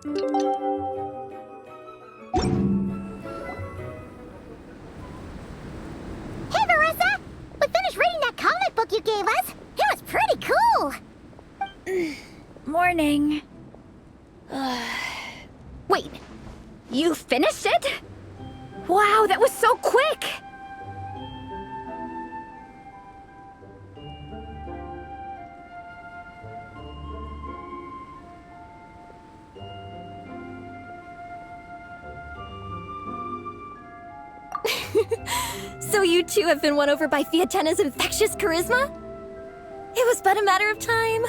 Hey, Marissa! We finished reading that comic book you gave us. It was pretty cool. Morning. Wait, you finished it? Wow, that was so quick! So you two have been won over by Fiatenna's infectious charisma? It was but a matter of time.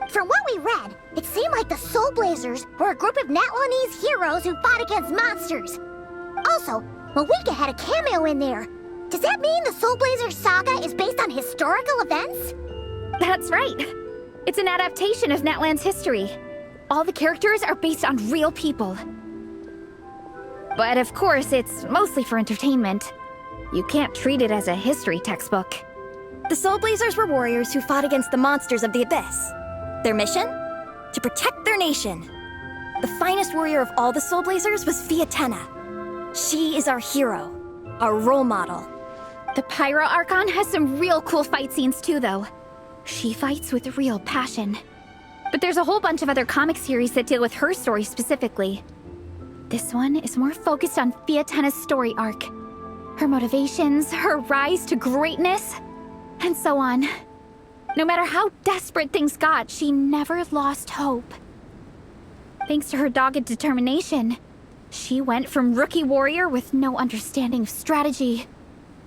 From what we read, it seemed like the Soul Blazers were a group of Natlanese heroes who fought against monsters. Also, Mawika had a cameo in there. Does that mean the Soul Blazers saga is based on historical events? That's right. It's an adaptation of Natlan's history. All the characters are based on real people. But of course, it's mostly for entertainment. You can't treat it as a history textbook. The Soul Blazers were warriors who fought against the monsters of the Abyss. Their mission? To protect their nation. The finest warrior of all the Soul Blazers was Fiatenna. She is our hero, our role model. The Pyro Archon has some real cool fight scenes too, though. She fights with real passion. But there's a whole bunch of other comic series that deal with her story specifically. This one is more focused on Fiatenna's story arc. Her motivations, her rise to greatness, and so on. No matter how desperate things got, she never lost hope. Thanks to her dogged determination, she went from rookie warrior with no understanding of strategy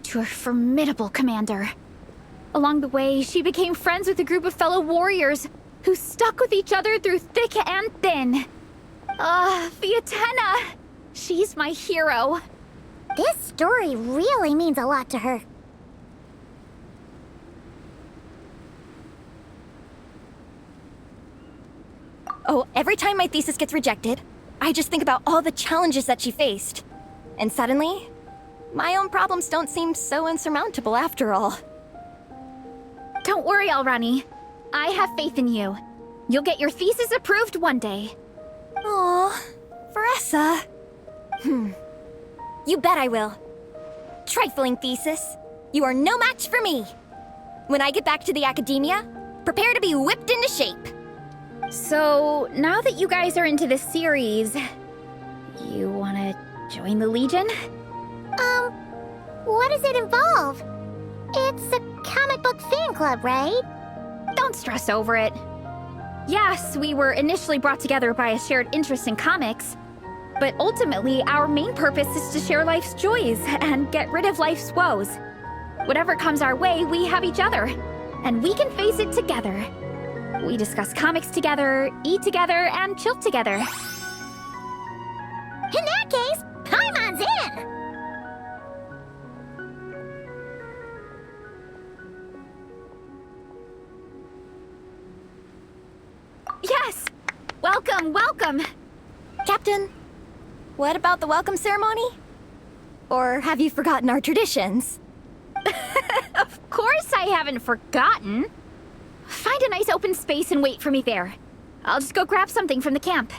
to a formidable commander. Along the way, she became friends with a group of fellow warriors who stuck with each other through thick and thin. Fiatenna! She's my hero. This story really means a lot to her. Oh, every time my thesis gets rejected, I just think about all the challenges that she faced. And suddenly, my own problems don't seem so insurmountable after all. Don't worry, Alrani. I have faith in you. You'll get your thesis approved one day. Aw, Veressa. You bet I will. Trifling thesis. You are no match for me. When I get back to the academia, prepare to be whipped into shape. So, now that you guys are into this series, you wanna join the Legion? What does it involve? It's a comic book fan club, right? Don't stress over it. Yes, we were initially brought together by a shared interest in comics, but ultimately our main purpose is to share life's joys and get rid of life's woes. Whatever comes our way, we have each other, and we can face it together. We discuss comics together, eat together, and chill together. In that case, Paimon's in! Yes! Welcome, welcome! Captain, what about the welcome ceremony? Or have you forgotten our traditions? Of course I haven't forgotten. Find a nice open space and wait for me there. I'll just go grab something from the camp.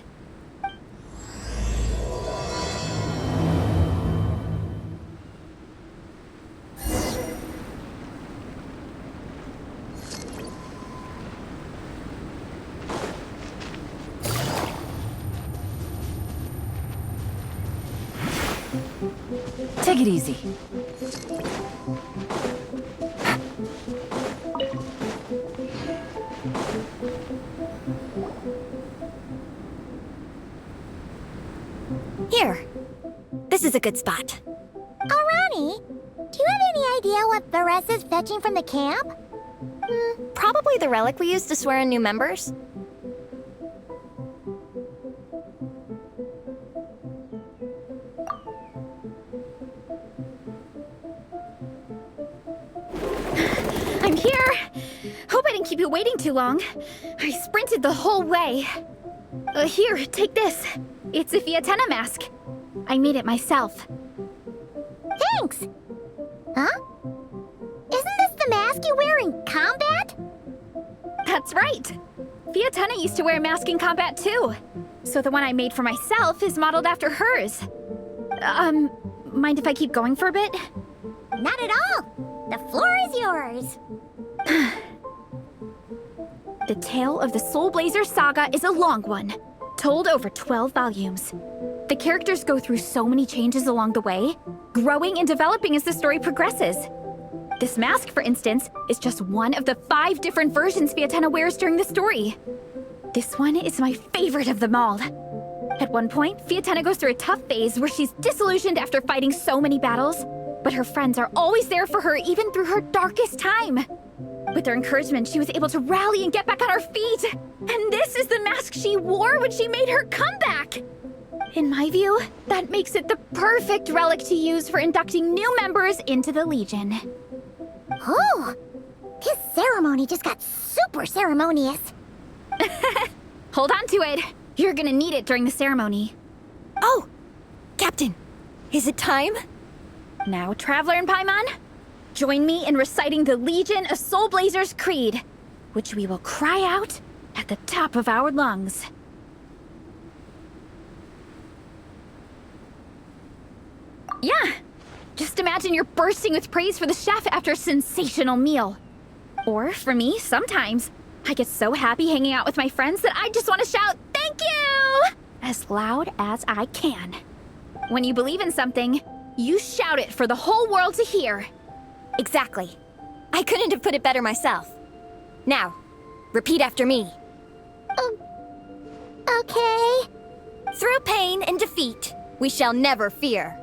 Take it easy. Here. This is a good spot. Alrani, do you have any idea what Veressa's fetching from the camp? Probably the relic we used to swear in new members. I'm here! Hope I didn't keep you waiting too long. I sprinted the whole way. Here, take this. It's a Fiatenna mask. I made it myself. Thanks! Huh? Isn't this the mask you wear in combat? That's right. Fiatenna used to wear a mask in combat too. So the one I made for myself is modeled after hers. Mind if I keep going for a bit? Not at all. The floor is yours. The tale of the Soul Blazer saga is a long one, told over 12 volumes. The characters go through so many changes along the way, growing and developing as the story progresses. This mask, for instance, is just one of the 5 different versions Fiatenna wears during the story. This one is my favorite of them all. At one point, Fiatenna goes through a tough phase where she's disillusioned after fighting so many battles, but her friends are always there for her even through her darkest time. With their encouragement, she was able to rally and get back on her feet. And this is the mask she wore when she made her comeback. In my view, that makes it the perfect relic to use for inducting new members into the Legion. Oh, this ceremony just got super ceremonious. Hold on to it. You're gonna need it during the ceremony. Oh, Captain, is it time? Now, Traveler and Paimon, join me in reciting the Legion of Soul Blazers Creed, which we will cry out at the top of our lungs. Yeah, just imagine you're bursting with praise for the chef after a sensational meal. Or, for me, sometimes, I get so happy hanging out with my friends that I just want to shout, "Thank you!" as loud as I can. When you believe in something, you shout it for the whole world to hear. Exactly. I couldn't have put it better myself. Now, repeat after me. Okay. Through pain and defeat, we shall never fear.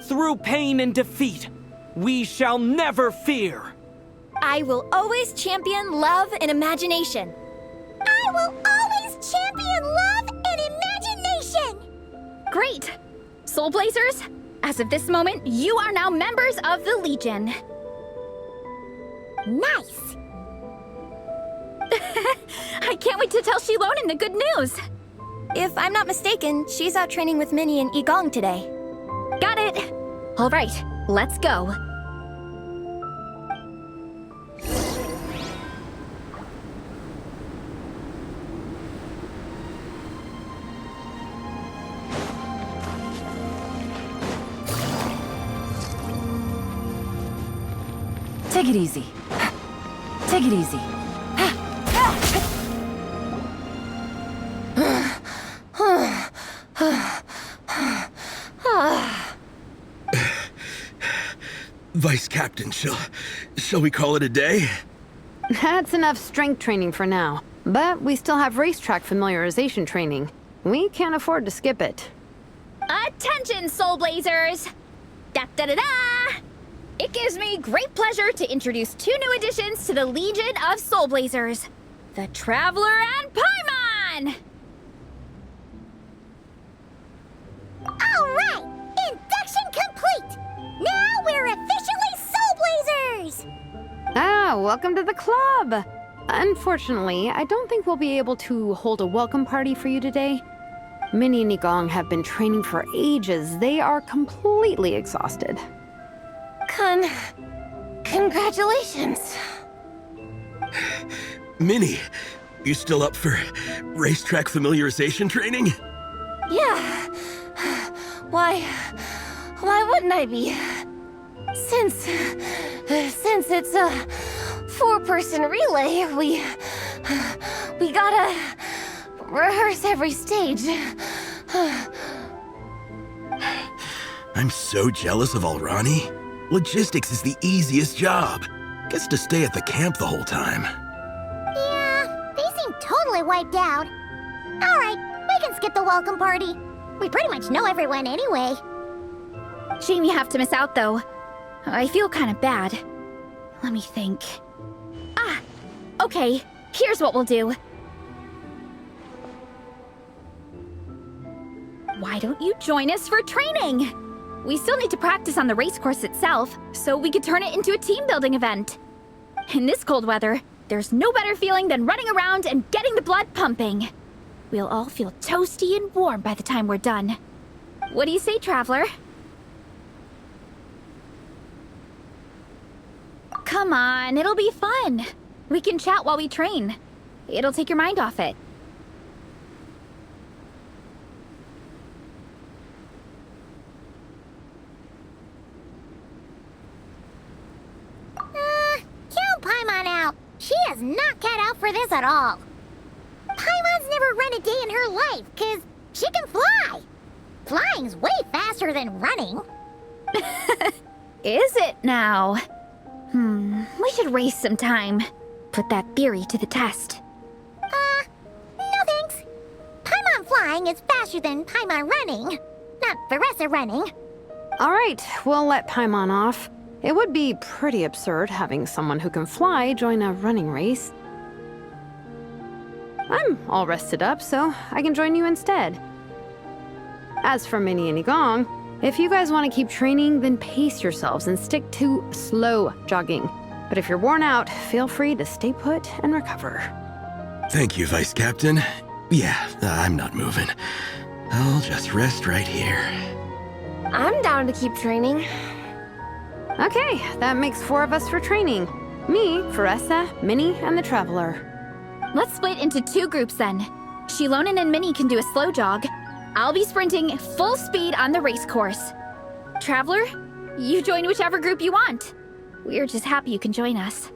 Through pain and defeat, we shall never fear. I will always champion love and imagination. I will always champion love and imagination. Great! Soul Blazers, as of this moment, you are now members of the Legion. Nice. I can't wait to tell Shilonen the good news. If I'm not mistaken, she's out training with Minnie and Igong today. Got it. All right, let's go. Take it easy. Take it easy. Vice Captain, shall we call it a day? That's enough strength training for now. But we still have racetrack familiarization training. We can't afford to skip it. Attention, Soul Blazers! Da-da-da-da! It gives me great pleasure to introduce 2 new additions to the Legion of Soul Blazers, the Traveler and Paimon! All right, induction complete. Now we're officially Soul Blazers. Ah, welcome to the club! Unfortunately, I don't think we'll be able to hold a welcome party for you today. Minnie and Igong have been training for ages. They are completely exhausted. Congratulations. Minnie, you still up for racetrack familiarization training? Yeah. Why wouldn't I be? Since it's a 4-person relay, we gotta rehearse every stage. I'm so jealous of Alrani. Logistics is the easiest job. Gets to stay at the camp the whole time. Yeah, they seem totally wiped out. All right, we can skip the welcome party. We pretty much know everyone anyway. Shame you have to miss out, though. I feel kind of bad. Let me think. Ah, okay, here's what we'll do. Why don't you join us for training? We still need to practice on the race course itself, so we could turn it into a team-building event. In this cold weather, there's no better feeling than running around and getting the blood pumping. We'll all feel toasty and warm by the time we're done. What do you say, Traveler? Come on, it'll be fun. We can chat while we train. It'll take your mind off it. Paimon is not cut out for this at all. Paimon's never run a day in her life, 'cause she can fly. Flying's way faster than running. Is it now? We should race sometime. Put that theory to the test. No thanks. Paimon flying is faster than Paimon running. Not Veressa running. All right, we'll let Paimon off. It would be pretty absurd having someone who can fly join a running race. I'm all rested up, so I can join you instead. As for Minnie and Igong, if you guys want to keep training, then pace yourselves and stick to slow jogging. But if you're worn out, feel free to stay put and recover. Thank you, Vice Captain. Yeah, I'm not moving. I'll just rest right here. I'm down to keep training. Okay, that makes 4 of us for training. Me, Veressa, Minnie, and the Traveler. Let's split into 2 groups then. Shilonen and Minnie can do a slow jog. I'll be sprinting full speed on the race course. Traveler, you join whichever group you want. We're just happy you can join us.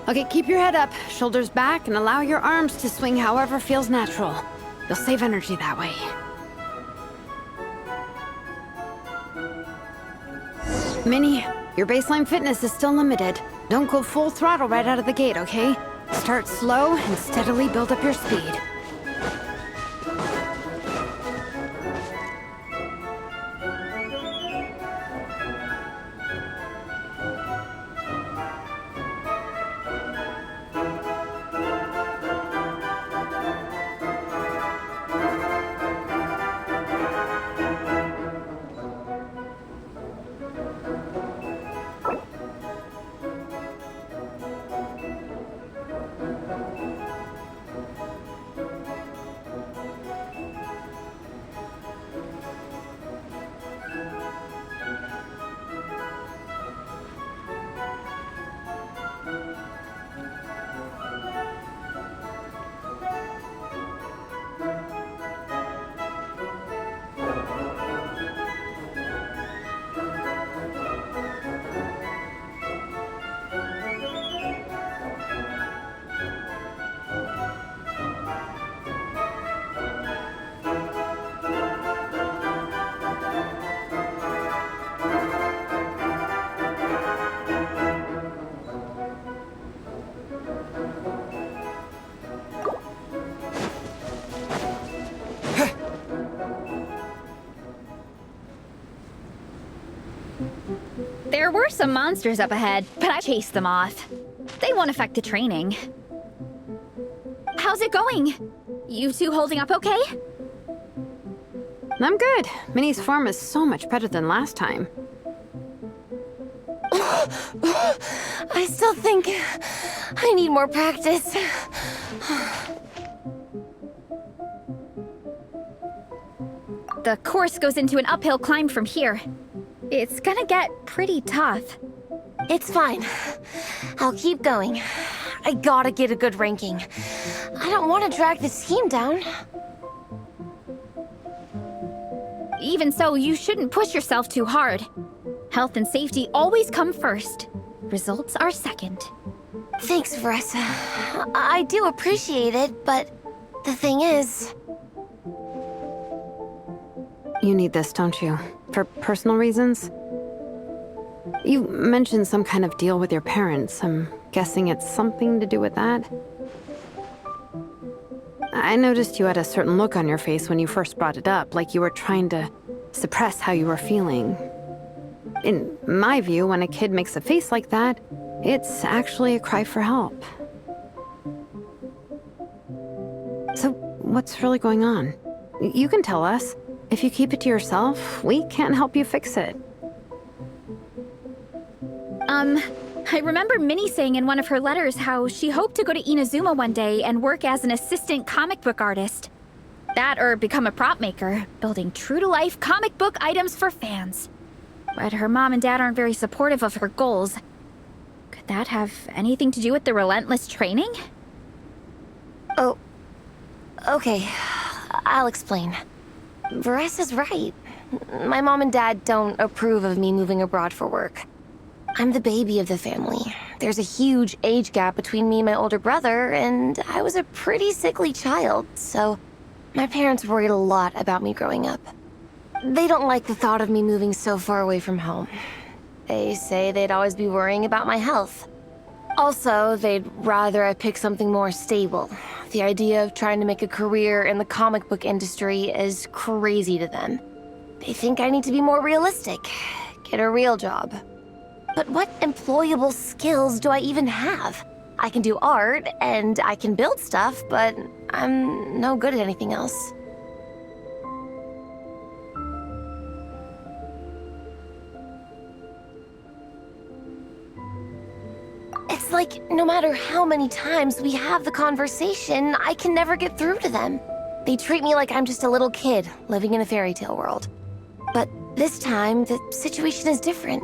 Okay, keep your head up, shoulders back, and allow your arms to swing however feels natural. You'll save energy that way. Minnie, your baseline fitness is still limited. Don't go full throttle right out of the gate, okay? Start slow and steadily build up your speed. There were some monsters up ahead, but I chased them off. They won't affect the training. How's it going? You two holding up okay? I'm good. Minnie's form is so much better than last time. I still think I need more practice. The course goes into an uphill climb from here. It's gonna get pretty tough. It's fine. I'll keep going. I gotta get a good ranking. I don't want to drag this team down. Even so, you shouldn't push yourself too hard. Health and safety always come first. Results are second. Thanks, Veressa. I do appreciate it, but the thing is... You need this, don't you? For personal reasons? You mentioned some kind of deal with your parents. I'm guessing it's something to do with that? I noticed you had a certain look on your face when you first brought it up, like you were trying to suppress how you were feeling. In my view, when a kid makes a face like that, it's actually a cry for help. So, what's really going on? You can tell us. If you keep it to yourself, we can't help you fix it. I remember Minnie saying in one of her letters how she hoped to go to Inazuma one day and work as an assistant comic book artist. That or become a prop maker, building true-to-life comic book items for fans. But her mom and dad aren't very supportive of her goals. Could that have anything to do with the relentless training? Oh, okay. I'll explain. Vanessa's right. My mom and dad don't approve of me moving abroad for work. I'm the baby of the family. There's a huge age gap between me and my older brother, and I was a pretty sickly child, so my parents worried a lot about me growing up. They don't like the thought of me moving so far away from home. They say they'd always be worrying about my health. Also, they'd rather I pick something more stable. The idea of trying to make a career in the comic book industry is crazy to them. They think I need to be more realistic, get a real job. But what employable skills do I even have? I can do art, and I can build stuff, but I'm no good at anything else. It's like, no matter how many times we have the conversation, I can never get through to them. They treat me like I'm just a little kid living in a fairy tale world. But this time, the situation is different.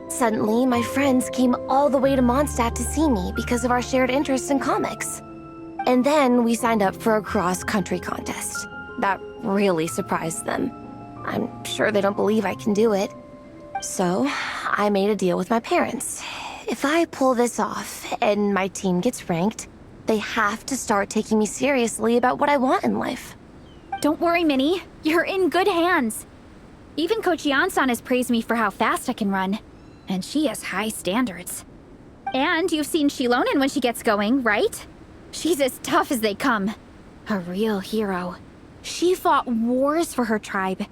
Suddenly, my friends came all the way to Mondstadt to see me because of our shared interests in comics. And then we signed up for a cross-country contest. That really surprised them. I'm sure they don't believe I can do it. So, I made a deal with my parents. If I pull this off and my team gets ranked, they have to start taking me seriously about what I want in life. Don't worry, Minnie. You're in good hands. Even Coach Yan-san has praised me for how fast I can run. And she has high standards. And you've seen Shilonen when she gets going, right? She's as tough as they come. A real hero. She fought wars for her tribe.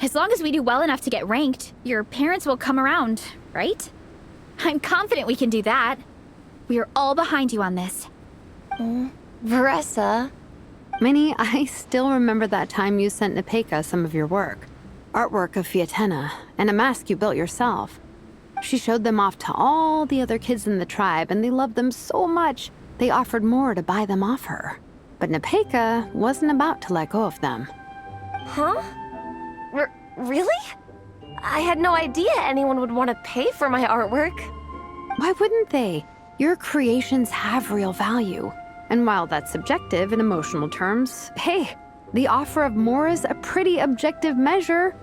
As long as we do well enough to get ranked, your parents will come around, right? I'm confident we can do that. We are all behind you on this. Vanessa. Minnie, I still remember that time you sent Nepeka some of your work. Artwork of Fiatena, and a mask you built yourself. She showed them off to all the other kids in the tribe, and they loved them so much, they offered more to buy them off her. But Nepeka wasn't about to let go of them. Huh? Really? I had no idea anyone would want to pay for my artwork. Why wouldn't they? Your creations have real value. And while that's subjective in emotional terms, hey, the offer of more is a pretty objective measure.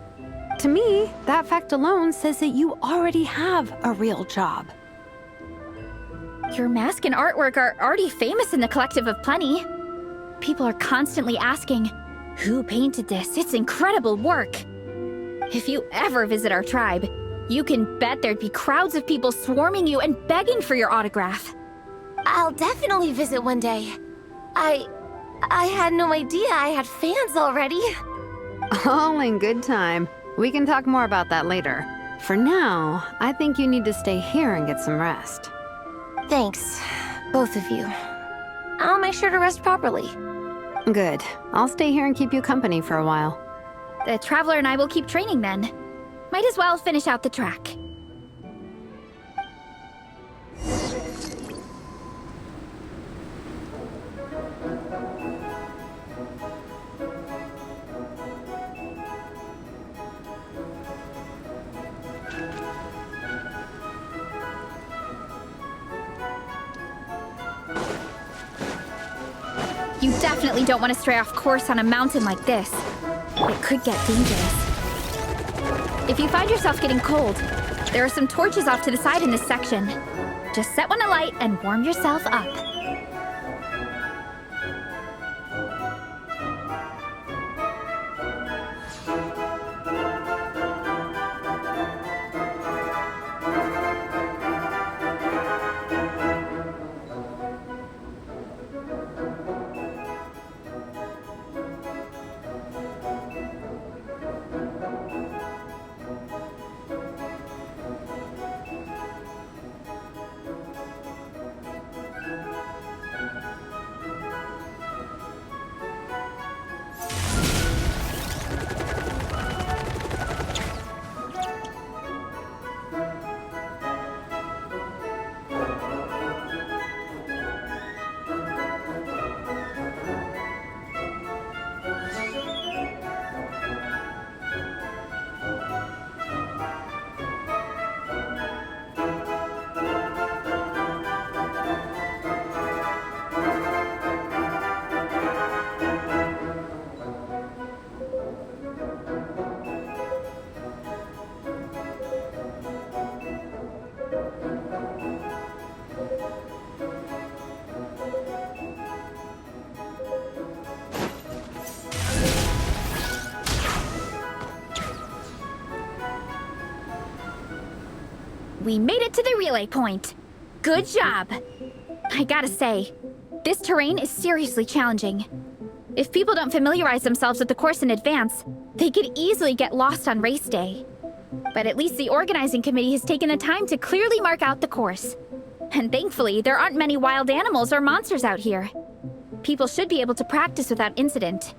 To me, that fact alone says that you already have a real job. Your mask and artwork are already famous in the Collective of Plenty. People are constantly asking, who painted this? It's incredible work. If you ever visit our tribe, you can bet there'd be crowds of people swarming you and begging for your autograph. I'll definitely visit one day. I had no idea I had fans already. All in good time. We can talk more about that later. For now, I think you need to stay here and get some rest. Thanks, both of you. I'll make sure to rest properly. Good. I'll stay here and keep you company for a while. The Traveler and I will keep training then. Might as well finish out the track. You definitely don't want to stray off course on a mountain like this. It could get dangerous. If you find yourself getting cold, there are some torches off to the side in this section. Just set one alight and warm yourself up. We made it to the relay point. Good job. I gotta say, this terrain is seriously challenging. If people don't familiarize themselves with the course in advance, they could easily get lost on race day. But at least the organizing committee has taken the time to clearly mark out the course. And thankfully, there aren't many wild animals or monsters out here. People should be able to practice without incident.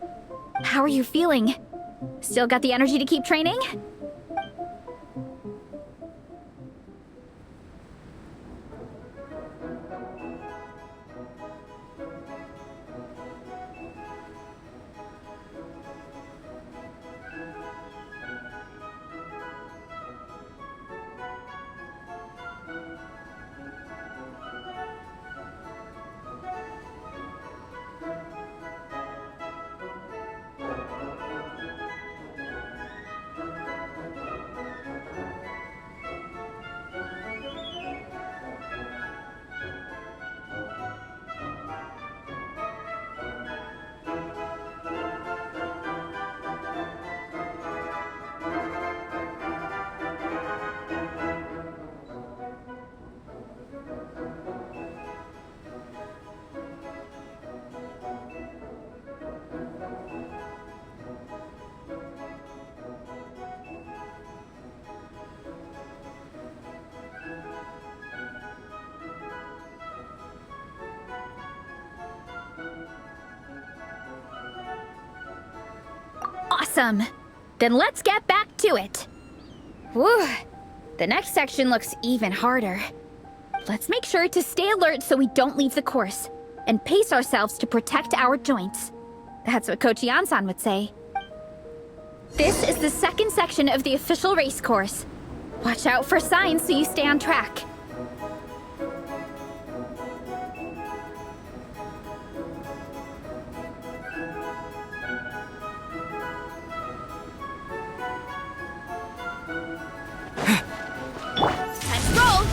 How are you feeling? Still got the energy to keep training? Awesome! Then let's get back to it! Whew! The next section looks even harder. Let's make sure to stay alert so we don't leave the course, and pace ourselves to protect our joints. That's what Coach Yansan would say. This is the second section of the official race course. Watch out for signs so you stay on track. Let's roll!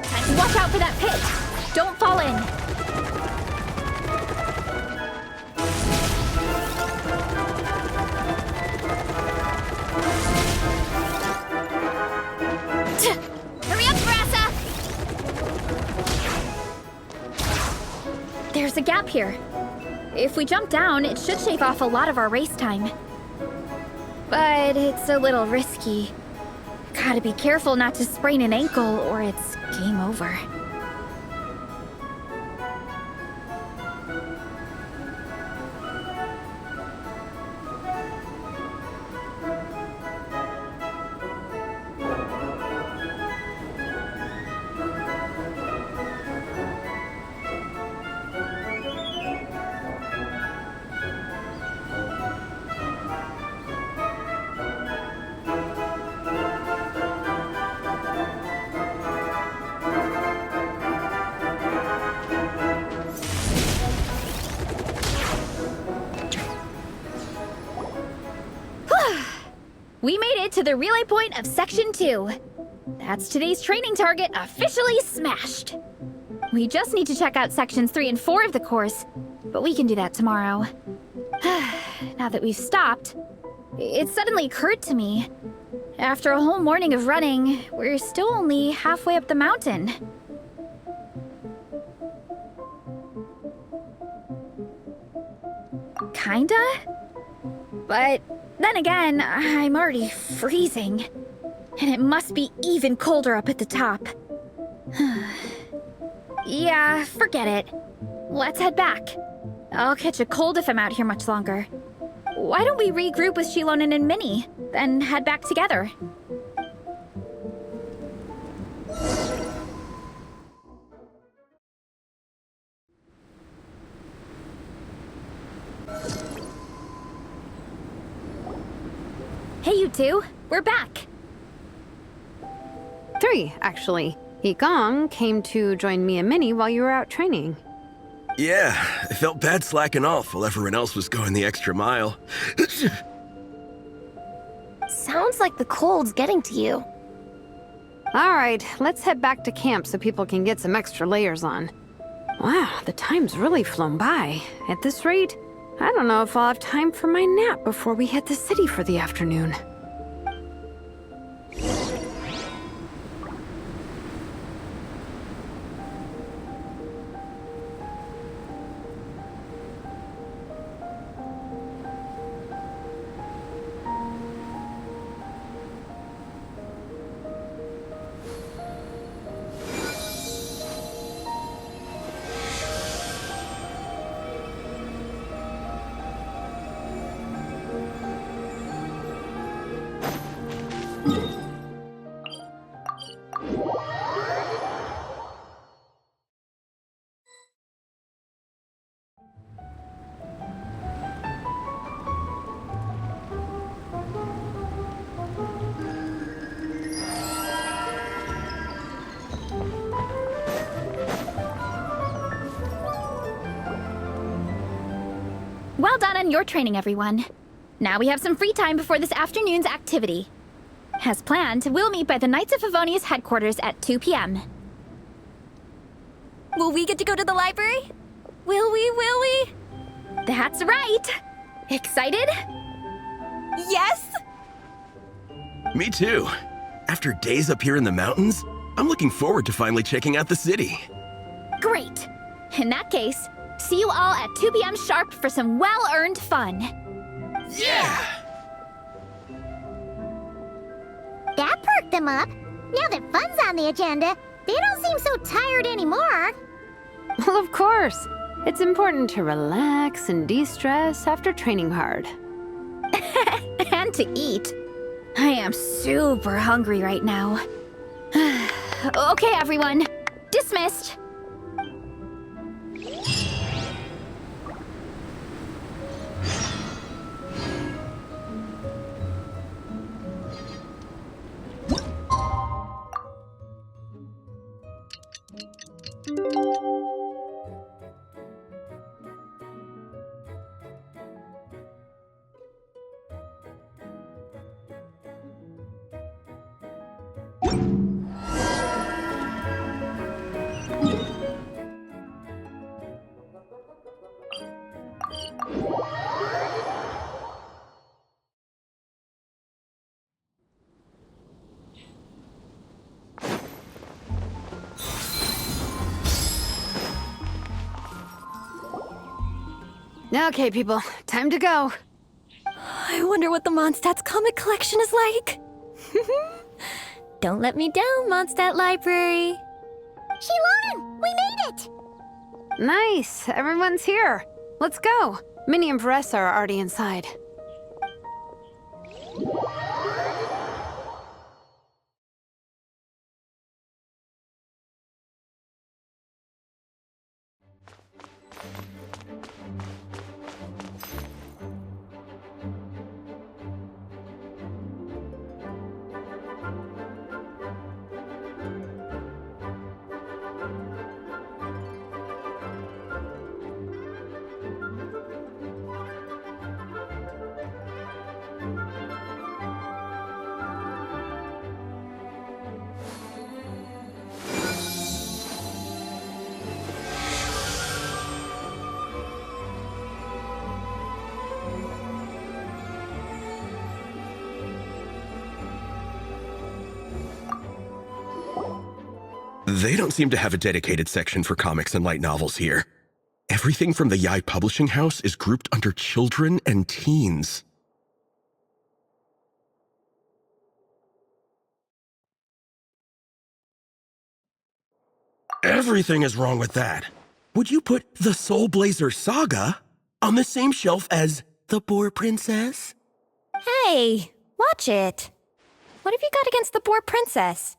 Time to watch out for that pit! Don't fall in! Hurry up, Brassa! There's a gap here. If we jump down, it should shave off a lot of our race time. But it's a little risky. Gotta be careful not to sprain an ankle or it's game over. We made it to the relay point of Section 2. That's today's training target officially smashed. We just need to check out Sections 3 and 4 of the course, but we can do that tomorrow. Now that we've stopped, it suddenly occurred to me. After a whole morning of running, we're still only halfway up the mountain. Kinda? But then again, I'm already freezing. And it must be even colder up at the top. Yeah, forget it. Let's head back. I'll catch a cold if I'm out here much longer. Why don't we regroup with Shilonen and Minnie, then head back together? Hey, you two. We're back. 3, actually. Igong came to join me and Minnie while you were out training. Yeah, I felt bad slacking off while everyone else was going the extra mile. Sounds like the cold's getting to you. All right, let's head back to camp so people can get some extra layers on. Wow, the time's really flown by. At this rate, I don't know if I'll have time for my nap before we hit the city for the afternoon. Well done on your training, everyone. Now we have some free time before this afternoon's activity. As planned, we'll meet by the Knights of Favonius headquarters at 2 p.m. Will we get to go to the library? Will we? That's right! Excited? Yes! Me too. After days up here in the mountains, I'm looking forward to finally checking out the city. Great! In that case, see you all at 2 p.m. sharp for some well-earned fun. Yeah! That perked them up. Now that fun's on the agenda, they don't seem so tired anymore. Well, of course. It's important to relax and de-stress after training hard. And to eat. I am super hungry right now. Okay, everyone. Dismissed. Okay, people, time to go. I wonder what the Mondstadt's comic collection is like. Don't let me down, Mondstadt Library. Shilon, we made it! Nice, everyone's here. Let's go. Minnie and Varessa are already inside. They don't seem to have a dedicated section for comics and light novels here. Everything from the Yai Publishing House is grouped under children and teens. Everything is wrong with that. Would you put the Soul Blazer Saga on the same shelf as The Boar Princess? Hey, watch it. What have you got against the Boar Princess?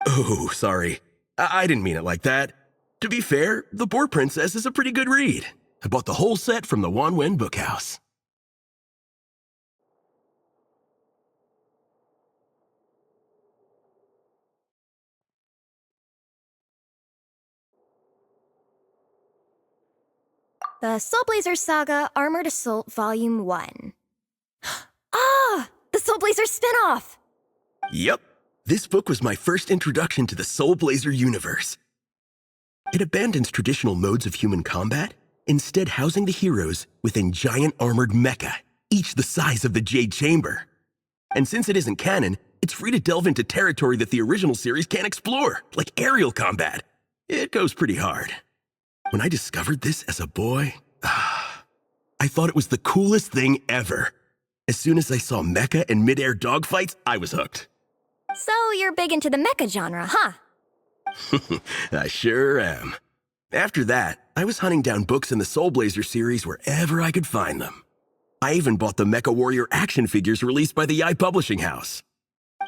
Oh, sorry. I didn't mean it like that. To be fair, The Boar Princess is a pretty good read. I bought the whole set from the Wanwen Bookhouse. The Soul Blazer Saga Armored Assault Volume 1. Ah! The Soul Blazer spinoff! Yep. This book was my first introduction to the Soul Blazer universe. It abandons traditional modes of human combat, instead housing the heroes within giant armored mecha, each the size of the Jade Chamber. And since it isn't canon, it's free to delve into territory that the original series can't explore, like aerial combat. It goes pretty hard. When I discovered this as a boy, I thought it was the coolest thing ever. As soon as I saw mecha and mid-air dogfights, I was hooked. So you're big into the mecha genre, huh? I sure am. After that, I was hunting down books in the Soul Blazer series wherever I could find them. I even bought the Mecha Warrior action figures released by the Yai Publishing House.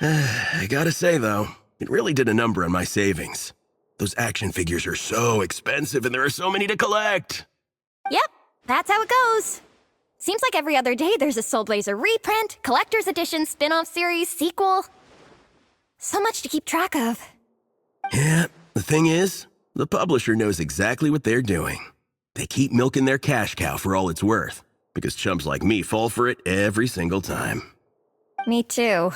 I gotta say, though, it really did a number on my savings. Those action figures are so expensive and there are so many to collect. Yep, that's how it goes. Seems like every other day there's a Soul Blazer reprint, collector's edition, spin-off series, sequel. So much to keep track of. Yeah, the thing is, the publisher knows exactly what they're doing. They keep milking their cash cow for all it's worth, because chumps like me fall for it every single time. Me too.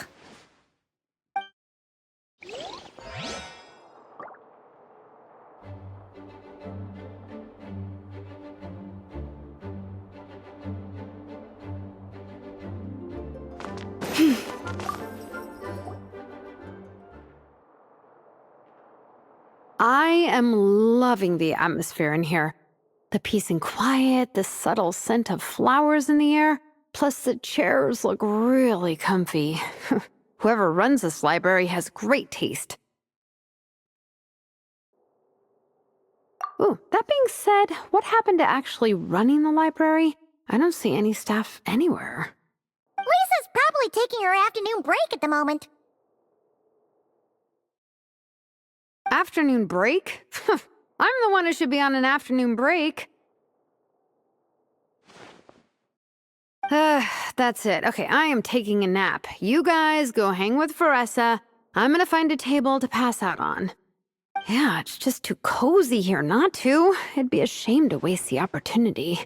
I am loving the atmosphere in here. The peace and quiet, the subtle scent of flowers in the air, plus the chairs look really comfy. Whoever runs this library has great taste. Ooh, that being said, what happened to actually running the library? I don't see any staff anywhere. Lisa's probably taking her afternoon break at the moment. Afternoon break? I'm the one who should be on an afternoon break. That's it. Okay, I am taking a nap. You guys go hang with Faressa. I'm gonna find a table to pass out on. Yeah, it's just too cozy here not to. It'd be a shame to waste the opportunity.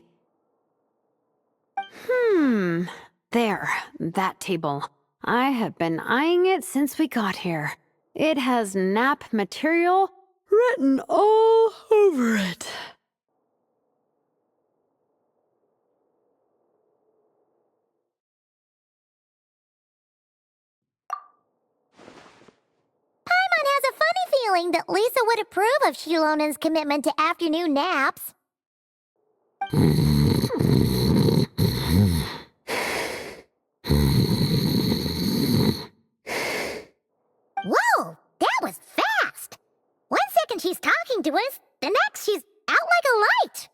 There, that table. I have been eyeing it since we got here. It has nap material written all over it. Paimon has a funny feeling that Lisa would approve of Shilonen's commitment to afternoon naps. Whoa, that was fast! 1 second she's talking to us, the next she's out like a light.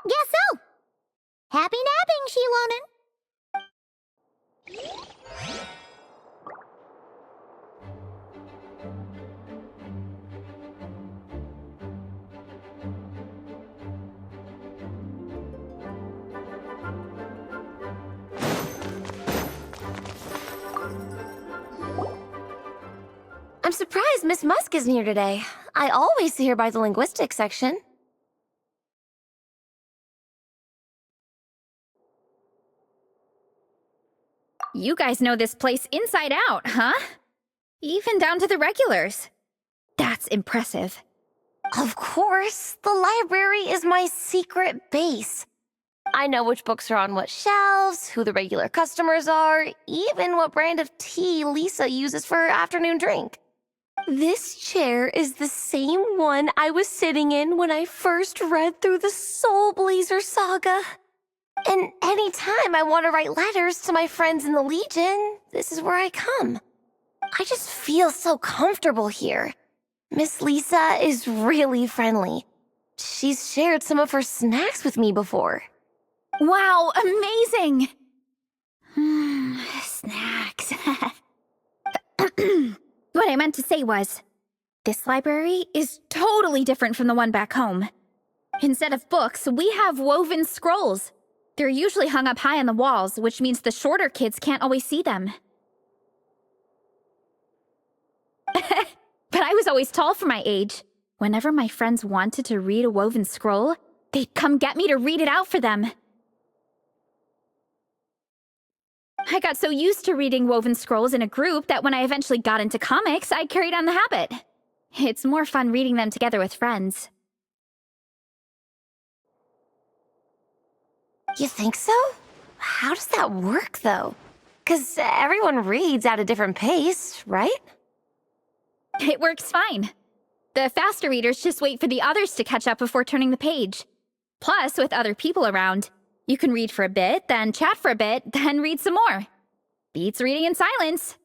Guess so. Happy napping, Shilonen. I'm surprised Miss Musk isn't here today. I always see her by the linguistics section. You guys know this place inside out, huh? Even down to the regulars. That's impressive. Of course, the library is my secret base. I know which books are on what shelves, who the regular customers are, even what brand of tea Lisa uses for her afternoon drink. This chair is the same one I was sitting in when I first read through the Soul Blazer saga. And anytime I want to write letters to my friends in the Legion, this is where I come. I just feel so comfortable here. Miss Lisa is really friendly. She's shared some of her snacks with me before. Wow, amazing! Snacks. What I meant to say was, this library is totally different from the one back home. Instead of books, we have woven scrolls. They're usually hung up high on the walls, which means the shorter kids can't always see them. But I was always tall for my age. Whenever my friends wanted to read a woven scroll, they'd come get me to read it out for them. I got so used to reading Woven Scrolls in a group that when I eventually got into comics, I carried on the habit. It's more fun reading them together with friends. You think so? How does that work, though? 'Cause everyone reads at a different pace, right? It works fine. The faster readers just wait for the others to catch up before turning the page. Plus, with other people around, you can read for a bit, then chat for a bit, then read some more. Beats reading in silence.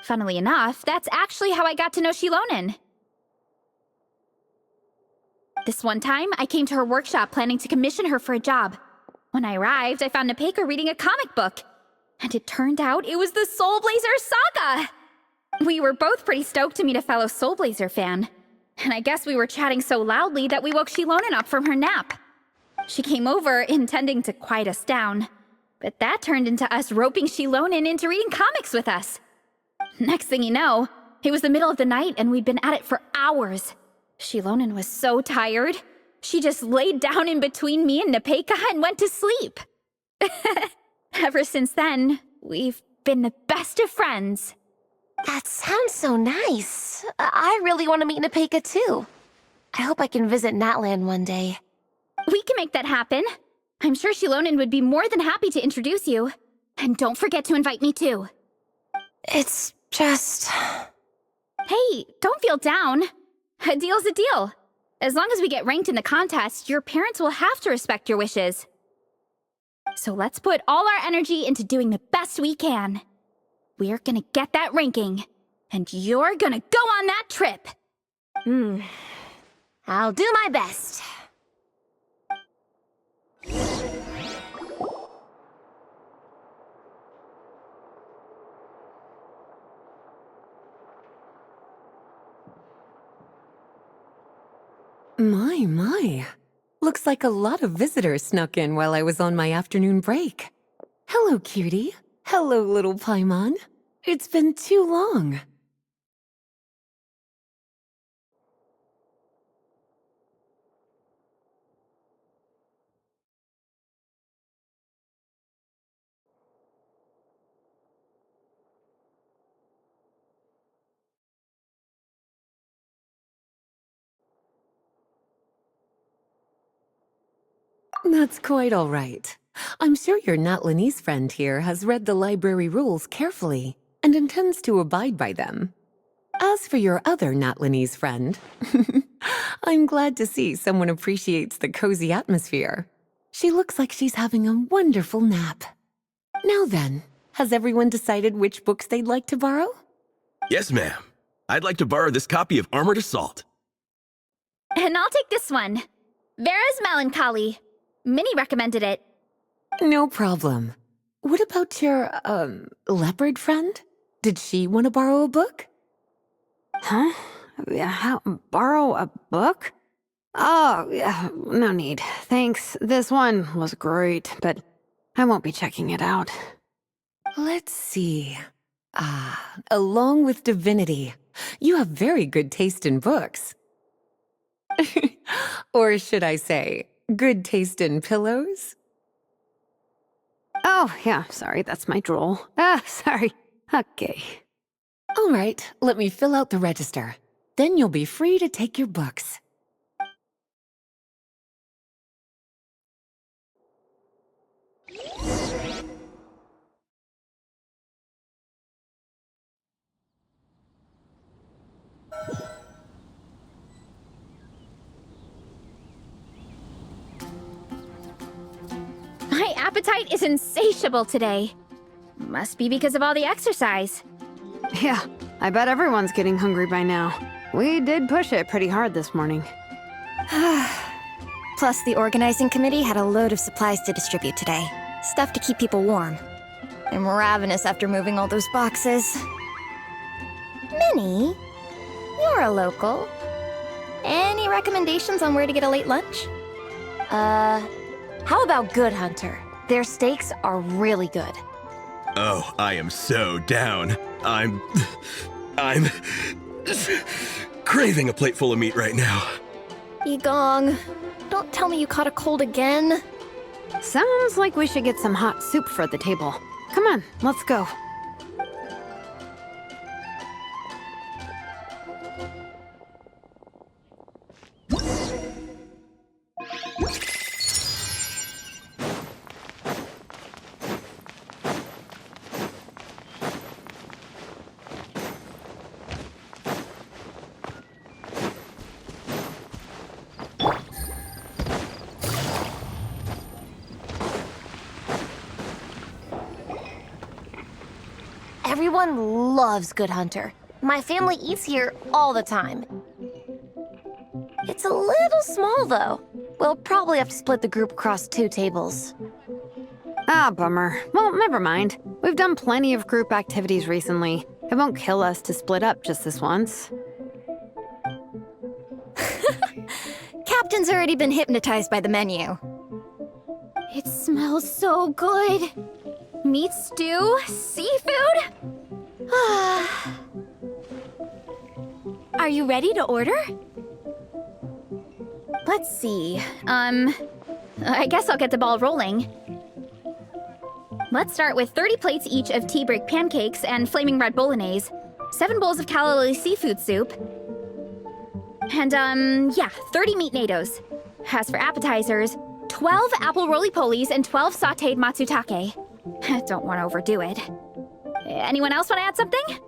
Funnily enough, that's actually how I got to know Shilonen. This one time, I came to her workshop planning to commission her for a job. When I arrived, I found Nepeka reading a comic book. And it turned out it was the Soul Blazer Saga! We were both pretty stoked to meet a fellow Soul Blazer fan. And I guess we were chatting so loudly that we woke Shilonen up from her nap. She came over, intending to quiet us down. But that turned into us roping Shilonen into reading comics with us. Next thing you know, it was the middle of the night and we'd been at it for hours. Shilonen was so tired. She just laid down in between me and Nepeka and went to sleep. Ever since then, we've been the best of friends. That sounds so nice. I really want to meet Nepeka, too. I hope I can visit Natland one day. We can make that happen. I'm sure Shilonen would be more than happy to introduce you. And don't forget to invite me, too. It's just... Hey, don't feel down. A deal's a deal. As long as we get ranked in the contest, your parents will have to respect your wishes. So let's put all our energy into doing the best we can. We're gonna get that ranking, and you're gonna go on that trip. I'll do my best. My. Looks like a lot of visitors snuck in while I was on my afternoon break. Hello, cutie. Hello, little Paimon. It's been too long. That's quite all right. I'm sure your Natlanese friend here has read the library rules carefully and intends to abide by them. As for your other Natlanese friend, I'm glad to see someone appreciates the cozy atmosphere. She looks like she's having a wonderful nap. Now then, has everyone decided which books they'd like to borrow? Yes, ma'am. I'd like to borrow this copy of Armored Assault. And I'll take this one. Vera's Melancholy. Minnie recommended it. No problem. What about your, leopard friend? Did she want to borrow a book? Huh? Borrow a book? Oh, yeah, no need. Thanks. This one was great, but I won't be checking it out. Let's see. Along with Divinity, you have very good taste in books. Or should I say, good taste in pillows? Oh, yeah, sorry, that's my drool. Sorry. Okay. All right, let me fill out the register. Then you'll be free to take your books. My appetite is insatiable today. Must be because of all the exercise. Yeah, I bet everyone's getting hungry by now. We did push it pretty hard this morning. Plus, the organizing committee had a load of supplies to distribute today. Stuff to keep people warm. I'm ravenous after moving all those boxes. Minnie, you're a local. Any recommendations on where to get a late lunch? How about Good Hunter? Their steaks are really good. Oh, I am so down. I'm craving a plate full of meat right now. Yigong, don't tell me you caught a cold again. Sounds like we should get some hot soup for the table. Come on, let's go. Everyone loves Good Hunter. My family eats here all the time. It's a little small, though. We'll probably have to split the group across 2 tables. Ah, bummer. Well, never mind. We've done plenty of group activities recently. It won't kill us to split up just this once. Captain's already been hypnotized by the menu. It smells so good. Meat stew? Seafood? Are you ready to order? Let's see. I guess I'll get the ball rolling. Let's start with 30 plates each of tea break pancakes and flaming red bolognese, 7 bowls of calla lily seafood soup, and 30 meat nados. As for appetizers, 12 apple roly-polies and 12 sautéed matsutake. Don't want to overdo it. Anyone else want to add something?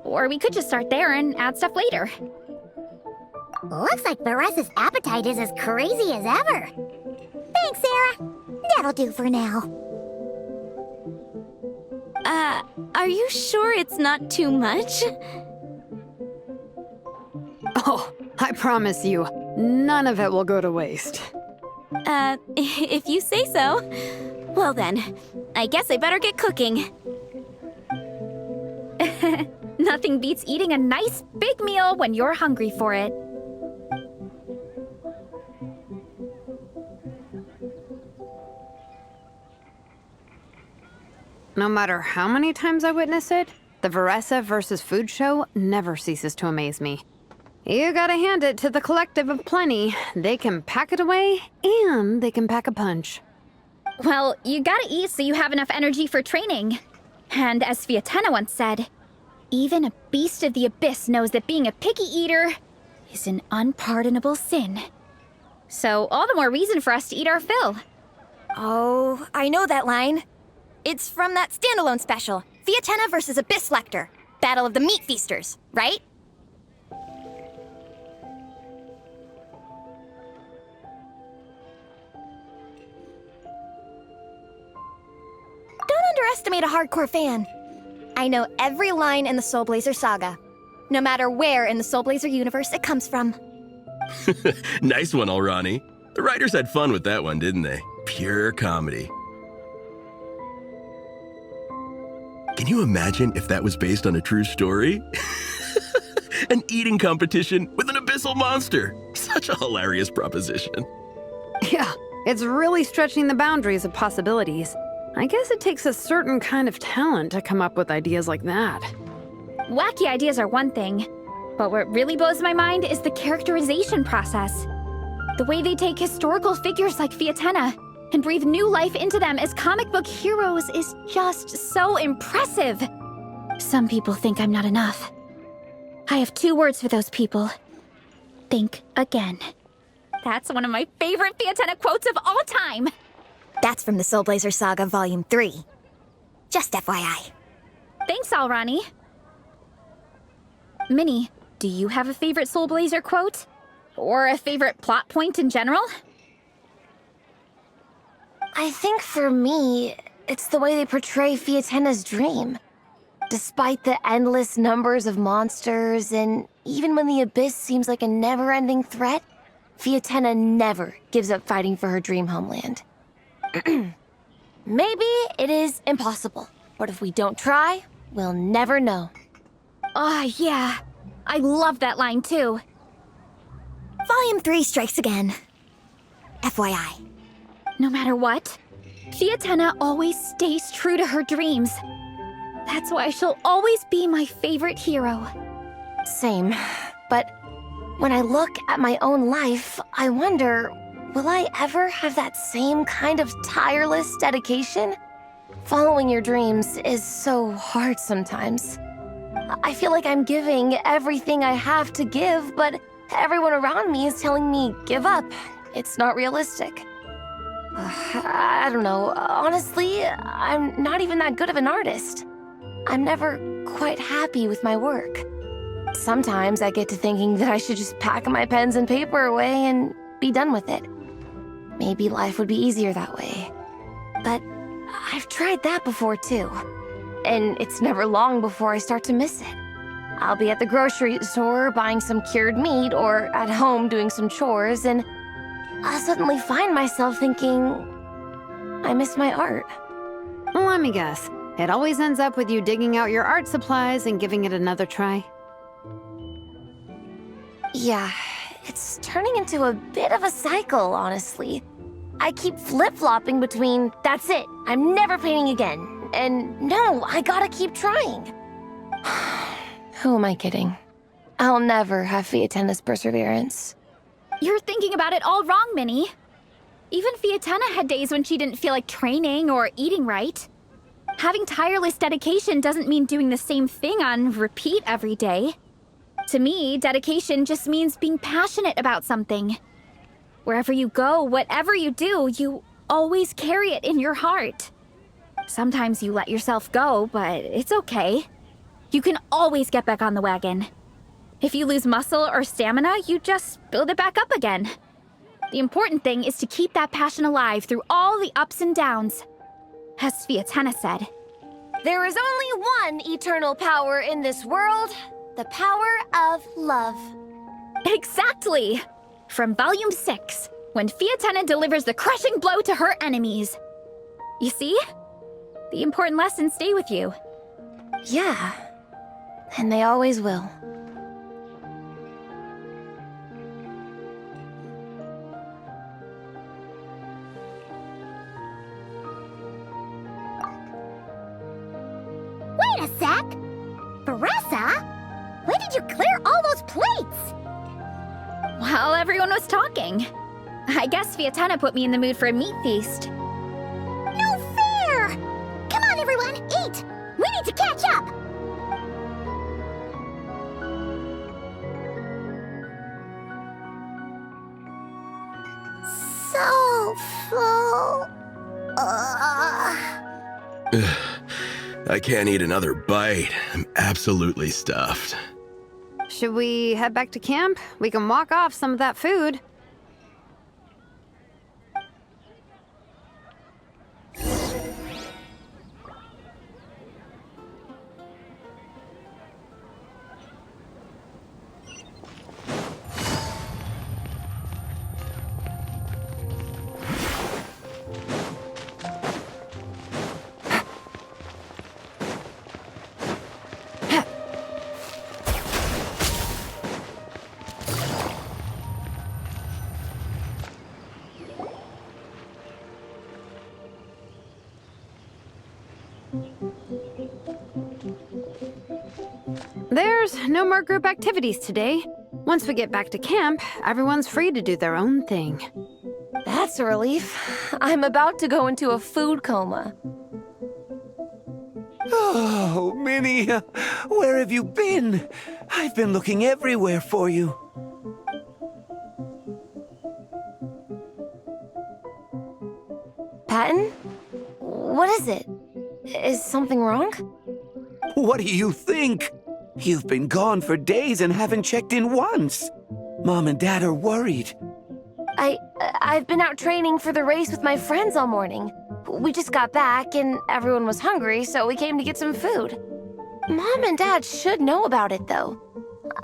Or we could just start there and add stuff later. Looks like Beres's appetite is as crazy as ever. Thanks, Sarah. That'll do for now. Are you sure it's not too much? Oh, I promise you, none of it will go to waste. If you say so. Well then, I guess I better get cooking. Nothing beats eating a nice big meal when you're hungry for it. No matter how many times I witness it, the Veresa versus Food show never ceases to amaze me. You gotta hand it to the collective of plenty. They can pack it away, and they can pack a punch. Well, you gotta eat so you have enough energy for training. And as Fiatena once said, even a beast of the abyss knows that being a picky eater is an unpardonable sin. So all the more reason for us to eat our fill. Oh, I know that line. It's from that standalone special, Fiatena versus Abyss Lecter, Battle of the Meat Feasters, right? Don't underestimate a hardcore fan. I know every line in the Soul Blazer saga, no matter where in the Soul Blazer universe it comes from. Nice one, Alrani. The writers had fun with that one, didn't they? Pure comedy. Can you imagine if that was based on a true story? An eating competition with an abyssal monster. Such a hilarious proposition. Yeah, it's really stretching the boundaries of possibilities. I guess it takes a certain kind of talent to come up with ideas like that. Wacky ideas are one thing, but what really blows my mind is the characterization process. The way they take historical figures like Fiatena and breathe new life into them as comic book heroes is just so impressive. Some people think I'm not enough. I have 2 words for those people. Think again. That's one of my favorite Fiatena quotes of all time. That's from the Soul Blazer Saga Volume 3. Just FYI. Thanks, Alrani. Minnie, do you have a favorite Soul Blazer quote? Or a favorite plot point in general? I think for me, it's the way they portray Fiatena's dream. Despite the endless numbers of monsters, and even when the Abyss seems like a never-ending threat, Fiatena never gives up fighting for her dream homeland. Maybe it is impossible, but if we don't try, we'll never know. Yeah. I love that line too. Volume 3 strikes again. FYI. No matter what, Fiatena always stays true to her dreams. That's why she'll always be my favorite hero. Same, but when I look at my own life, I wonder, will I ever have that same kind of tireless dedication? Following your dreams is so hard sometimes. I feel like I'm giving everything I have to give, but everyone around me is telling me, give up. It's not realistic. I don't know. Honestly, I'm not even that good of an artist. I'm never quite happy with my work. Sometimes I get to thinking that I should just pack my pens and paper away and be done with it. Maybe life would be easier that way. But I've tried that before too. And it's never long before I start to miss it. I'll be at the grocery store buying some cured meat or at home doing some chores, and I'll suddenly find myself thinking, I miss my art. Let me guess. It always ends up with you digging out your art supplies and giving it another try. Yeah, it's turning into a bit of a cycle, honestly. I keep flip-flopping between, that's it, I'm never painting again, and no, I gotta keep trying. Who am I kidding? I'll never have Fiatenna's perseverance. You're thinking about it all wrong, Minnie. Even Fiatenna had days when she didn't feel like training or eating right. Having tireless dedication doesn't mean doing the same thing on repeat every day. To me, dedication just means being passionate about something. Wherever you go, whatever you do, you always carry it in your heart. Sometimes you let yourself go, but it's okay. You can always get back on the wagon. If you lose muscle or stamina, you just build it back up again. The important thing is to keep that passion alive through all the ups and downs. As Fiatenna said, There is only one eternal power in this world, the power of love. exactly! From Volume 6, when Fiatenna delivers the crushing blow to her enemies. You see? The important lessons stay with you. Yeah, and they always will. Wait a sec! Beressa? When did you clear all those plates? While everyone was talking. I guess Fiatenna put me in the mood for a meat feast. No fair! Come on, everyone, eat! We need to catch up! So full. I can't eat another bite. I'm absolutely stuffed. Should we head back to camp? We can walk off some of that food. There's no more group activities today. Once we get back to camp, everyone's free to do their own thing. That's a relief. I'm about to go into a food coma. Oh, Minnie, where have you been? I've been looking everywhere for you. Patton? What is it? Is something wrong? What do you think? You've been gone for days and haven't checked in once. Mom and Dad are worried. I've been out training for the race with my friends all morning. We just got back and everyone was hungry, so we came to get some food. Mom and Dad should know about it, though.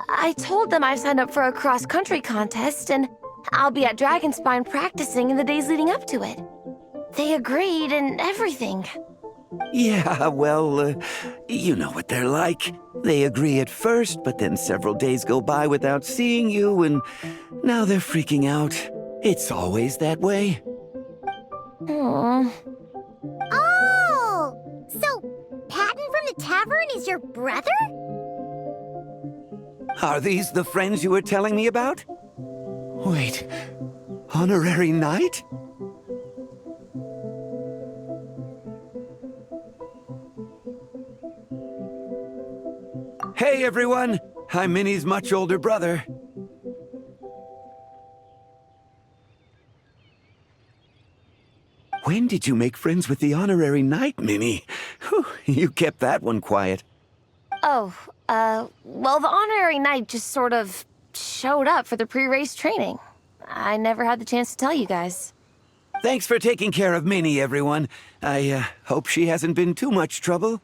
I told them I signed up for a cross-country contest and I'll be at Dragonspine practicing in the days leading up to it. They agreed and everything. Yeah, well, you know what they're like. They agree at first, but then several days go by without seeing you, and now they're freaking out. It's always that way. Aww. Oh! So, Patton from the tavern is your brother? Are these the friends you were telling me about? Wait, honorary knight? Hey, everyone. I'm Minnie's much older brother. When did you make friends with the honorary knight, Minnie? Whew, you kept that one quiet. Oh, well, the honorary knight just sort of showed up for the pre-race training. I never had the chance to tell you guys. Thanks for taking care of Minnie, everyone. I hope she hasn't been too much trouble.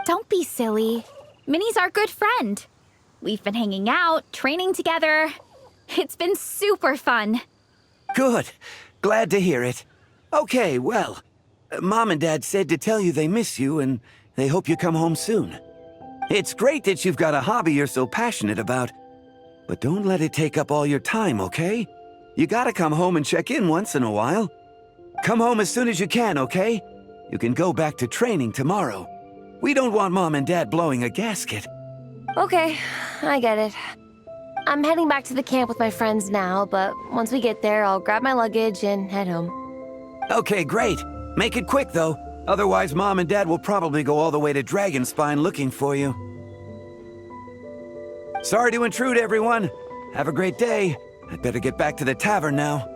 Don't be silly. Minnie's our good friend. We've been hanging out, training together. It's been super fun. Good. Glad to hear it. Okay, well, Mom and Dad said to tell you they miss you and they hope you come home soon. It's great that you've got a hobby you're so passionate about, but don't let it take up all your time, okay? You gotta come home and check in once in a while. Come home as soon as you can, okay? You can go back to training tomorrow. We don't want Mom and Dad blowing a gasket. Okay, I get it. I'm heading back to the camp with my friends now, but once we get there, I'll grab my luggage and head home. Okay, great. Make it quick, though. Otherwise, Mom and Dad will probably go all the way to Dragonspine looking for you. Sorry to intrude, everyone. Have a great day. I'd better get back to the tavern now.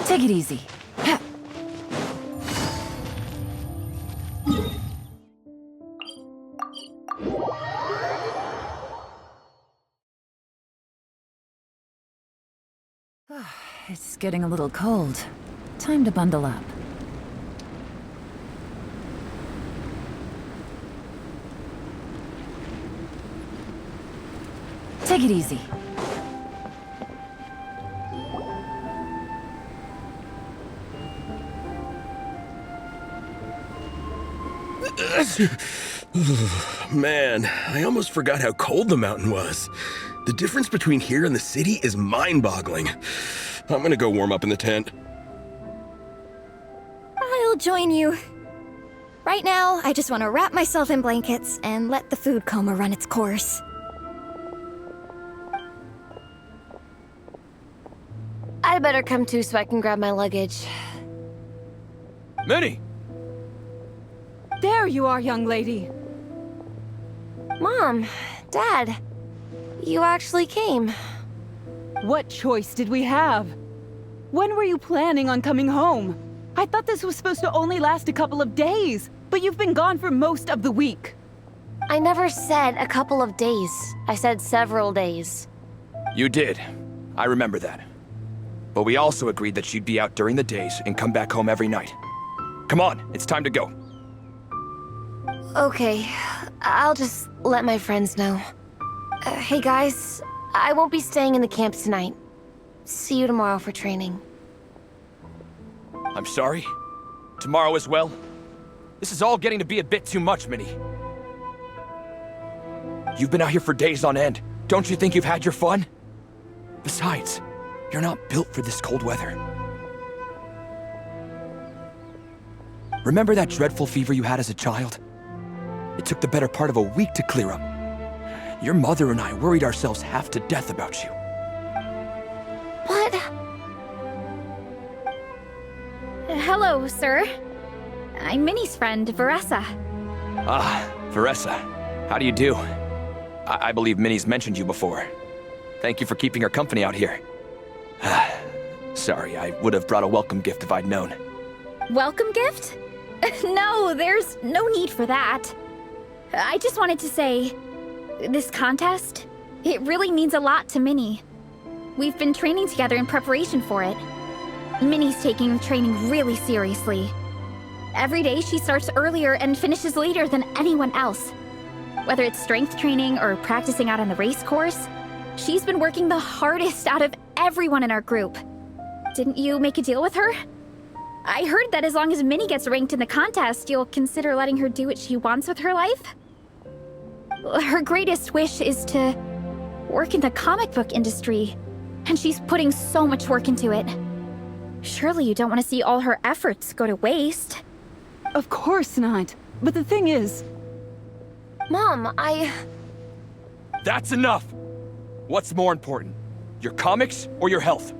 Take it easy. It's getting a little cold. Time to bundle up. Take it easy. Man, I almost forgot how cold the mountain was. The difference between here and the city is mind-boggling. I'm gonna go warm up in the tent. I'll join you. Right now, I just want to wrap myself in blankets and let the food coma run its course. I'd better come too so I can grab my luggage. Minnie! There you are, young lady. Mom, Dad, you actually came. What choice did we have? When were you planning on coming home? I thought this was supposed to only last a couple of days, but you've been gone for most of the week. I never said a couple of days. I said several days. You did. I remember that. But we also agreed that she'd be out during the days and come back home every night. Come on, it's time to go. Okay, I'll just let my friends know. Hey guys, I won't be staying in the camp tonight. See you tomorrow for training. I'm sorry. Tomorrow as well. This is all getting to be a bit too much, Minnie. You've been out here for days on end. Don't you think you've had your fun? Besides, you're not built for this cold weather. Remember that dreadful fever you had as a child? It took the better part of a week to clear up. Your mother and I worried ourselves half to death about you. What? Hello, sir. I'm Minnie's friend, Veressa. Ah, Veressa. How do you do? I believe Minnie's mentioned you before. Thank you for keeping her company out here. Sorry, I would have brought a welcome gift if I'd known. Welcome gift? No, there's no need for that. I just wanted to say, this contest, it really means a lot to Minnie. We've been training together in preparation for it. Minnie's taking the training really seriously. Every day she starts earlier and finishes later than anyone else. Whether it's strength training or practicing out on the race course, she's been working the hardest out of everyone in our group. Didn't you make a deal with her? I heard that as long as Minnie gets ranked in the contest, you'll consider letting her do what she wants with her life? Her greatest wish is to work in the comic book industry, and she's putting so much work into it. Surely you don't want to see all her efforts go to waste. Of course not. But the thing is... Mom, That's enough! What's more important? Your comics or your health?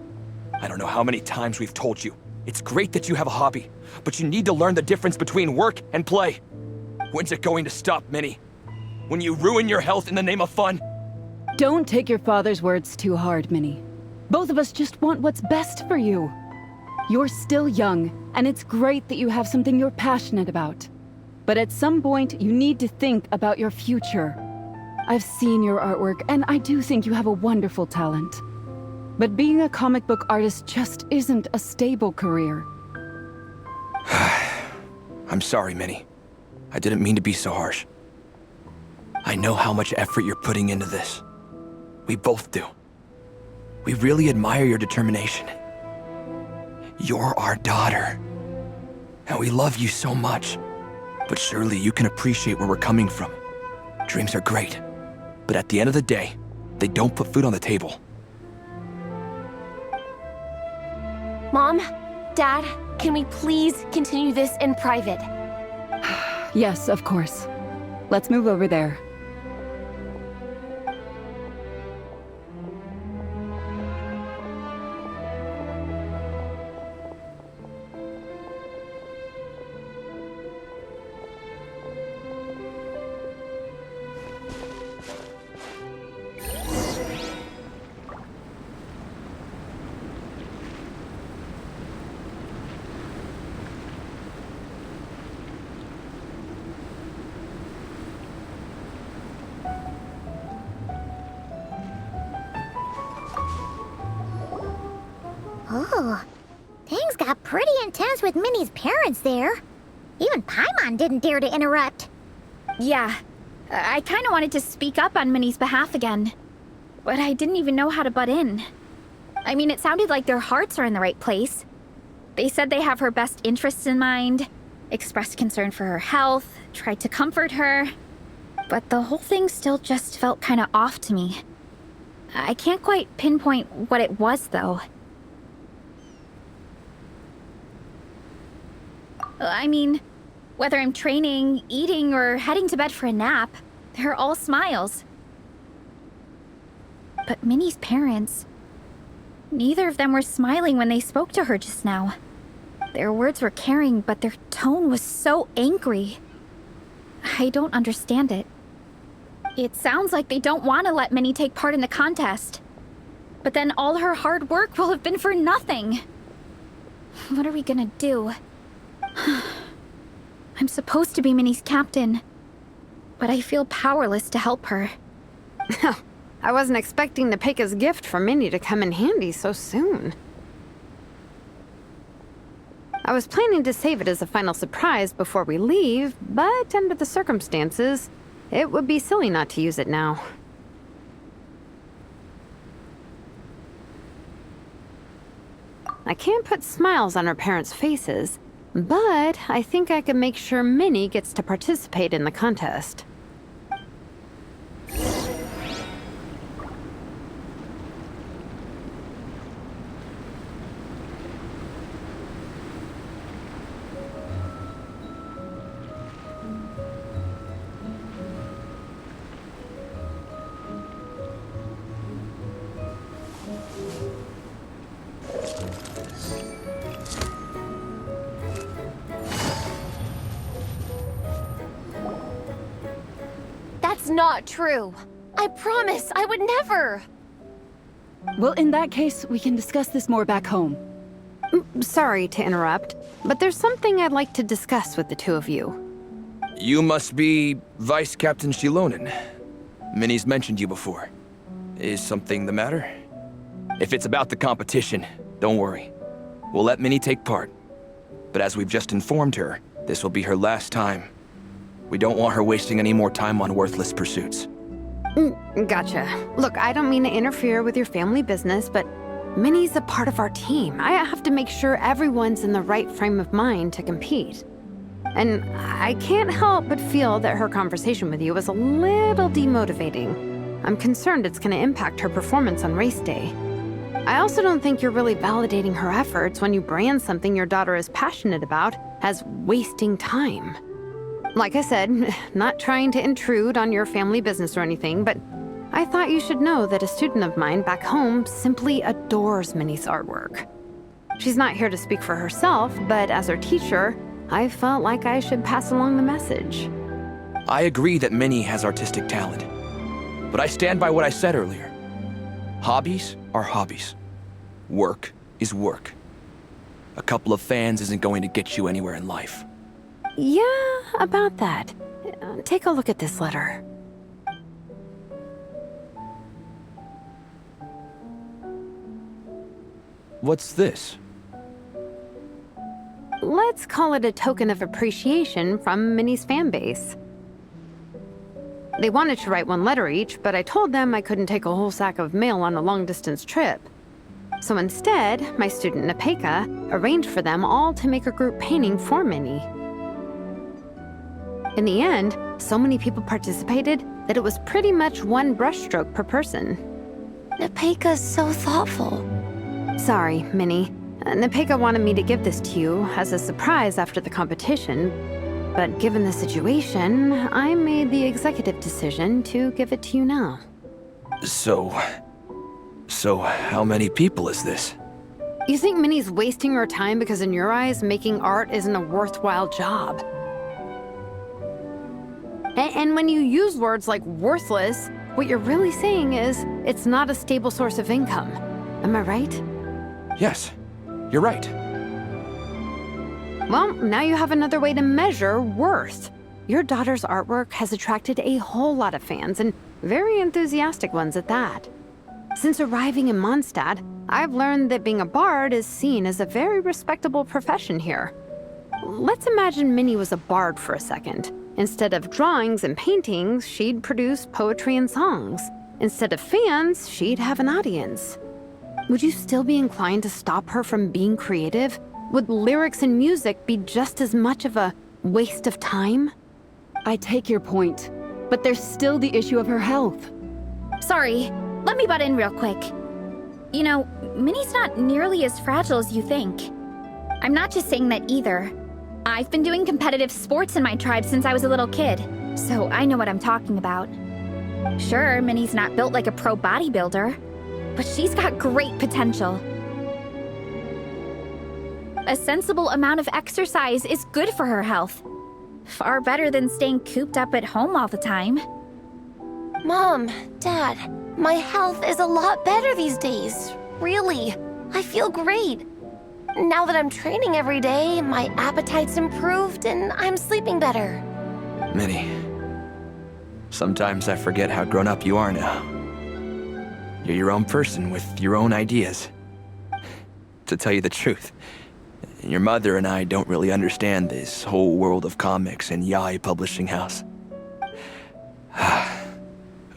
I don't know how many times we've told you. It's great that you have a hobby, but you need to learn the difference between work and play. When's it going to stop, Minnie? When you ruin your health in the name of fun? Don't take your father's words too hard, Minnie. Both of us just want what's best for you. You're still young, and it's great that you have something you're passionate about. But at some point, you need to think about your future. I've seen your artwork, and I do think you have a wonderful talent. But being a comic book artist just isn't a stable career. I'm sorry, Minnie. I didn't mean to be so harsh. I know how much effort you're putting into this. We both do. We really admire your determination. You're our daughter. And we love you so much. But surely you can appreciate where we're coming from. Dreams are great. But at the end of the day, they don't put food on the table. Mom, Dad, can we please continue this in private? Yes, of course. Let's move over there. Oh, things got pretty intense with Minnie's parents there. Even Paimon didn't dare to interrupt. Yeah, I kind of wanted to speak up on Minnie's behalf again, but I didn't even know how to butt in. I mean, it sounded like their hearts are in the right place. They said they have her best interests in mind, expressed concern for her health, tried to comfort her, but the whole thing still just felt kind of off to me. I can't quite pinpoint what it was, though. I mean, whether I'm training, eating, or heading to bed for a nap, they're all smiles. But Minnie's parents, neither of them were smiling when they spoke to her just now. Their words were caring, but their tone was so angry. I don't understand it. It sounds like they don't want to let Minnie take part in the contest. But then all her hard work will have been for nothing. What are we gonna do? I'm supposed to be Minnie's captain, but I feel powerless to help her. I wasn't expecting the Peka's gift for Minnie to come in handy so soon. I was planning to save it as a final surprise before we leave, but under the circumstances, it would be silly not to use it now. I can't put smiles on her parents' faces, but I think I can make sure Minnie gets to participate in the contest. That's not true. I promise, I would never. Well, in that case, we can discuss this more back home. Sorry to interrupt, but there's something I'd like to discuss with the two of you. You must be Vice Captain Shilonen. Minnie's mentioned you before. Is something the matter? If it's about the competition, don't worry. We'll let Minnie take part. But as we've just informed her, this will be her last time. We don't want her wasting any more time on worthless pursuits. Gotcha. Look, I don't mean to interfere with your family business, but Minnie's a part of our team. I have to make sure everyone's in the right frame of mind to compete. And I can't help but feel that her conversation with you was a little demotivating. I'm concerned it's going to impact her performance on race day. I also don't think you're really validating her efforts when you brand something your daughter is passionate about as wasting time. Like I said, not trying to intrude on your family business or anything, but I thought you should know that a student of mine back home simply adores Minnie's artwork. She's not here to speak for herself, but as her teacher, I felt like I should pass along the message. I agree that Minnie has artistic talent, but I stand by what I said earlier. Hobbies are hobbies. Work is work. A couple of fans isn't going to get you anywhere in life. Yeah, about that. Take a look at this letter. What's this? Let's call it a token of appreciation from Minnie's fan base. They wanted to write one letter each, but I told them I couldn't take a whole sack of mail on a long-distance trip. So instead, my student Nepeka arranged for them all to make a group painting for Minnie. In the end, so many people participated that it was pretty much one brushstroke per person. Nepeka's so thoughtful. Sorry, Minnie. Nepeka wanted me to give this to you as a surprise after the competition, but given the situation, I made the executive decision to give it to you now. So how many people is this? You think Minnie's wasting her time because in your eyes, making art isn't a worthwhile job? And when you use words like worthless, what you're really saying is it's not a stable source of income. Am I right? Yes, you're right. Well, now you have another way to measure worth. Your daughter's artwork has attracted a whole lot of fans, and very enthusiastic ones at that. Since arriving in Mondstadt, I've learned that being a bard is seen as a very respectable profession here. Let's imagine Minnie was a bard for a second. Instead of drawings and paintings, she'd produce poetry and songs. Instead of fans, she'd have an audience. Would you still be inclined to stop her from being creative? Would lyrics and music be just as much of a waste of time? I take your point, but there's still the issue of her health. Sorry, let me butt in real quick. You know, Minnie's not nearly as fragile as you think. I'm not just saying that either. I've been doing competitive sports in my tribe since I was a little kid, so I know what I'm talking about. Sure, Minnie's not built like a pro bodybuilder, but she's got great potential. A sensible amount of exercise is good for her health. Far better than staying cooped up at home all the time. Mom, Dad, my health is a lot better these days. Really, I feel great. Now that I'm training every day, my appetite's improved and I'm sleeping better. Minnie, sometimes I forget how grown up you are now. You're your own person with your own ideas. To tell you the truth, your mother and I don't really understand this whole world of comics and Yai Publishing House.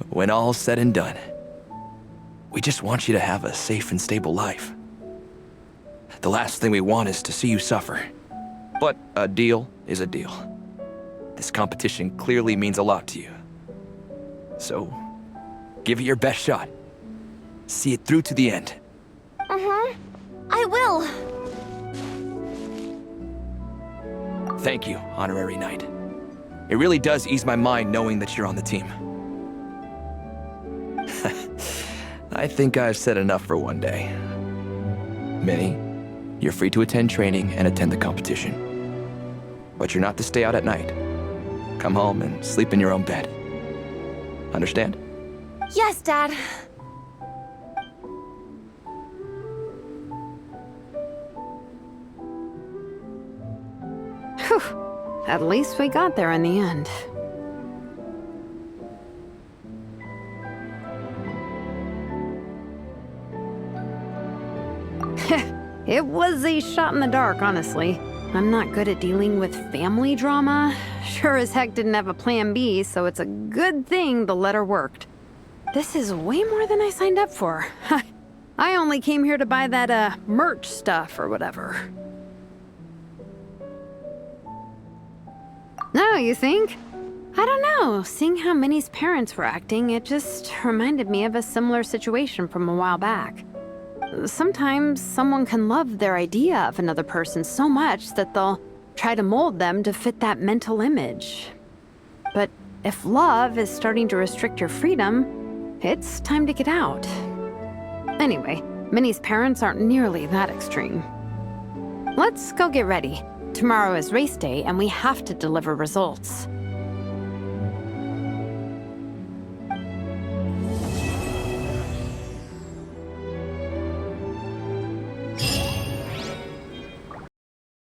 When all's said and done, we just want you to have a safe and stable life. The last thing we want is to see you suffer. But a deal is a deal. This competition clearly means a lot to you. So, give it your best shot. See it through to the end. I will. Thank you, Honorary Knight. It really does ease my mind knowing that you're on the team. I think I've said enough for one day. Minnie, you're free to attend training and attend the competition. But you're not to stay out at night. Come home and sleep in your own bed. Understand? Yes, Dad. Whew. At least we got there in the end. It was a shot in the dark, honestly. I'm not good at dealing with family drama. Sure as heck didn't have a plan B, so it's a good thing the letter worked. This is way more than I signed up for. I only came here to buy that, merch stuff or whatever. No, you think? I don't know. Seeing how Minnie's parents were acting, it just reminded me of a similar situation from a while back. Sometimes someone can love their idea of another person so much that they'll try to mold them to fit that mental image. But if love is starting to restrict your freedom, it's time to get out. Anyway, Minnie's parents aren't nearly that extreme. Let's go get ready. Tomorrow is race day, and we have to deliver results.